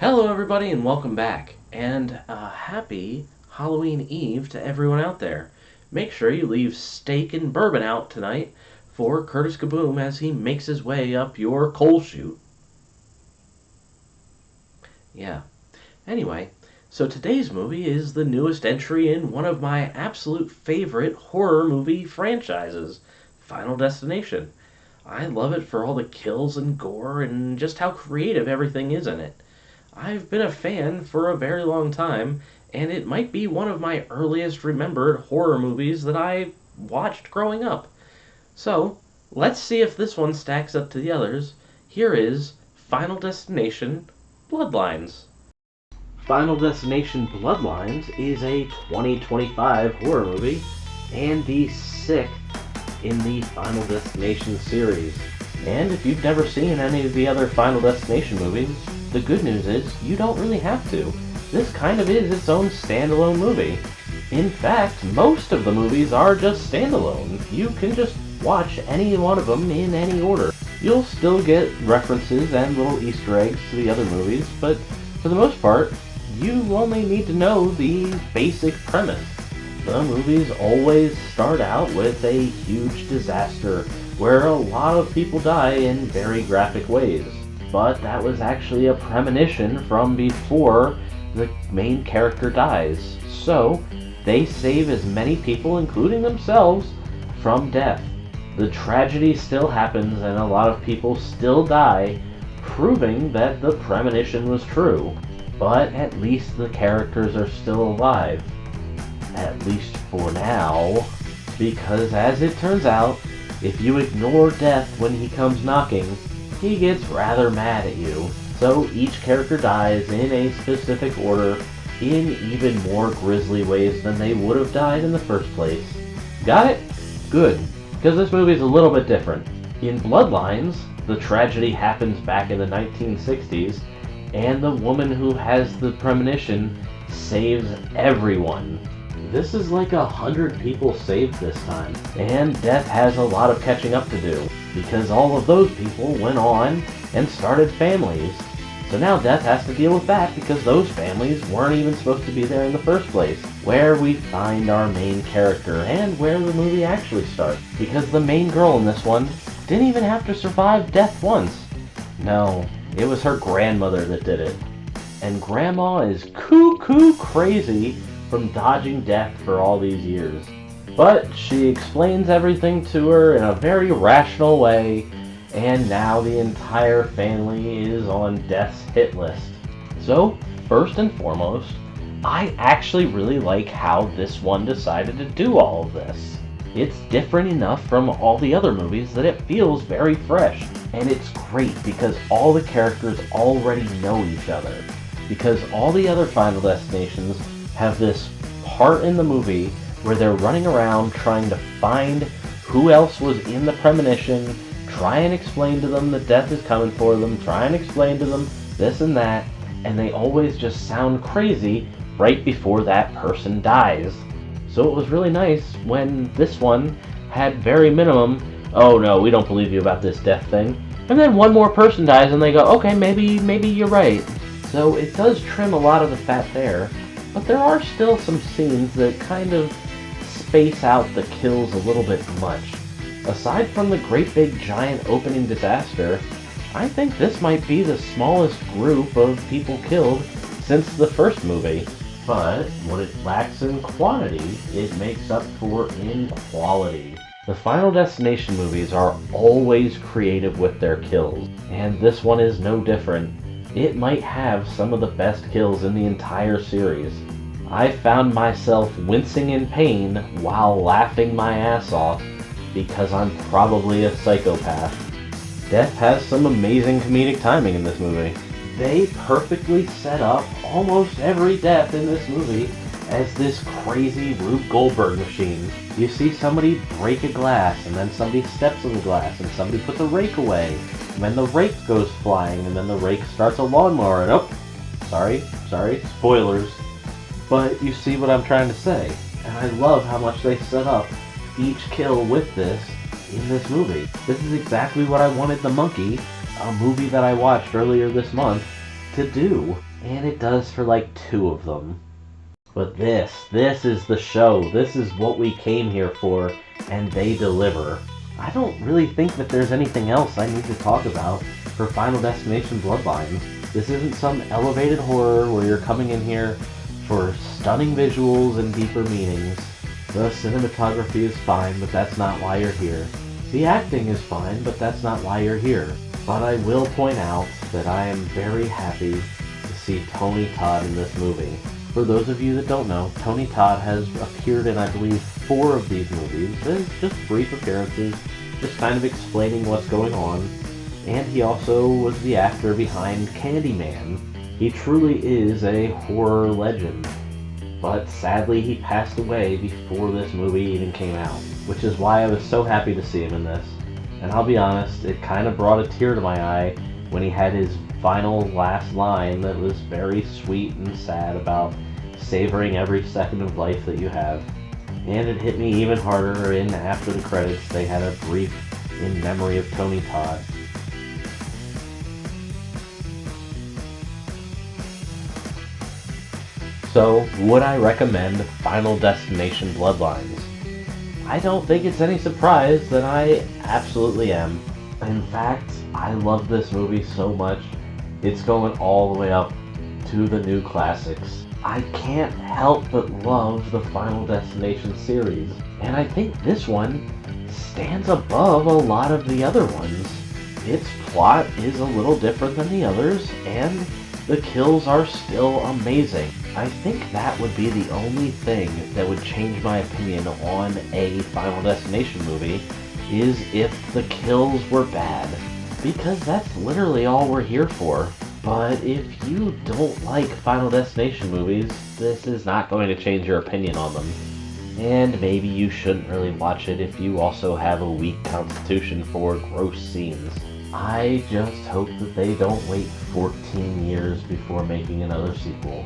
Hello, everybody, and welcome back. And happy Halloween Eve to everyone out there. Make sure you leave steak and bourbon out tonight for Curtis Kaboom as he makes his way up your coal chute. Yeah. Anyway, so today's movie is the newest entry in one of my absolute favorite horror movie franchises, Final Destination. I love it for all the kills and gore and just how creative everything is in it. I've been a fan for a very long time, and it might be one of my earliest remembered horror movies that I watched growing up. So, let's see if this one stacks up to the others. Here is Final Destination Bloodlines. Final Destination Bloodlines is a 2025 horror movie and the sixth in the Final Destination series. And if you've never seen any of the other Final Destination movies, the good news is you don't really have to. This kind of is its own standalone movie. In fact, most of the movies are just standalone. You can just watch any one of them in any order. You'll still get references and little Easter eggs to the other movies, but for the most part, you only need to know the basic premise. The movies always start out with a huge disaster where a lot of people die in very graphic ways. But that was actually a premonition from before the main character dies. So, they save as many people, including themselves, from death. The tragedy still happens and a lot of people still die, proving that the premonition was true. But at least the characters are still alive. At least for now. Because as it turns out, if you ignore death when he comes knocking, he gets rather mad at you. So each character dies in a specific order in even more grisly ways than they would have died in the first place. Got it? Good. Because this movie is a little bit different. In Bloodlines, the tragedy happens back in the 1960s, and the woman who has the premonition saves everyone. This is like 100 people saved this time, and death has a lot of catching up to do, because all of those people went on and started families. So now Death has to deal with that because those families weren't even supposed to be there in the first place, where we find our main character and where the movie actually starts. Because the main girl in this one didn't even have to survive death once. No, it was her grandmother that did it. And Grandma is cuckoo crazy from dodging death for all these years. But she explains everything to her in a very rational way, and now the entire family is on death's hit list. So, first and foremost, I actually really like how this one decided to do all of this. It's different enough from all the other movies that it feels very fresh, and it's great because all the characters already know each other. Because all the other Final Destinations have this part in the movie where they're running around trying to find who else was in the premonition, try and explain to them that death is coming for them, try and explain to them this and that, and they always just sound crazy right before that person dies. So it was really nice when this one had very minimum, oh no, we don't believe you about this death thing, and then one more person dies and they go, okay, maybe you're right. So it does trim a lot of the fat there, but there are still some scenes that kind of space out the kills a little bit much. Aside from the great big giant opening disaster, I think this might be the smallest group of people killed since the first movie. But what it lacks in quantity, it makes up for in quality. The Final Destination movies are always creative with their kills, and this one is no different. It might have some of the best kills in the entire series. I found myself wincing in pain while laughing my ass off because I'm probably a psychopath. Death has some amazing comedic timing in this movie. They perfectly set up almost every death in this movie as this crazy Rube Goldberg machine. You see somebody break a glass, and then somebody steps on the glass, and somebody puts a rake away, and then the rake goes flying, and then the rake starts a lawnmower, and sorry, spoilers. But you see what I'm trying to say, and I love how much they set up each kill with this in this movie. This is exactly what I wanted The Monkey, a movie that I watched earlier this month, to do. And it does for like 2 of them. But this is the show. This is what we came here for, and they deliver. I don't really think that there's anything else I need to talk about for Final Destination Bloodlines. This isn't some elevated horror where you're coming in here for stunning visuals and deeper meanings. The cinematography is fine, but that's not why you're here. The acting is fine, but that's not why you're here. But I will point out that I am very happy to see Tony Todd in this movie. For those of you that don't know, Tony Todd has appeared in, I believe, 4 of these movies. There's just brief appearances, just kind of explaining what's going on. And he also was the actor behind Candyman. He truly is a horror legend. But sadly, he passed away before this movie even came out, which is why I was so happy to see him in this. And I'll be honest, it kind of brought a tear to my eye when he had his final last line that was very sweet and sad about savoring every second of life that you have. And it hit me even harder in after the credits they had a brief in memory of Tony Todd. So, would I recommend Final Destination Bloodlines? I don't think it's any surprise that I absolutely am. In fact, I love this movie so much, it's going all the way up to the new classics. I can't help but love the Final Destination series, and I think this one stands above a lot of the other ones. Its plot is a little different than the others, and the kills are still amazing. I think that would be the only thing that would change my opinion on a Final Destination movie, is if the kills were bad. Because that's literally all we're here for. But if you don't like Final Destination movies, this is not going to change your opinion on them. And maybe you shouldn't really watch it if you also have a weak constitution for gross scenes. I just hope that they don't wait 14 years before making another sequel.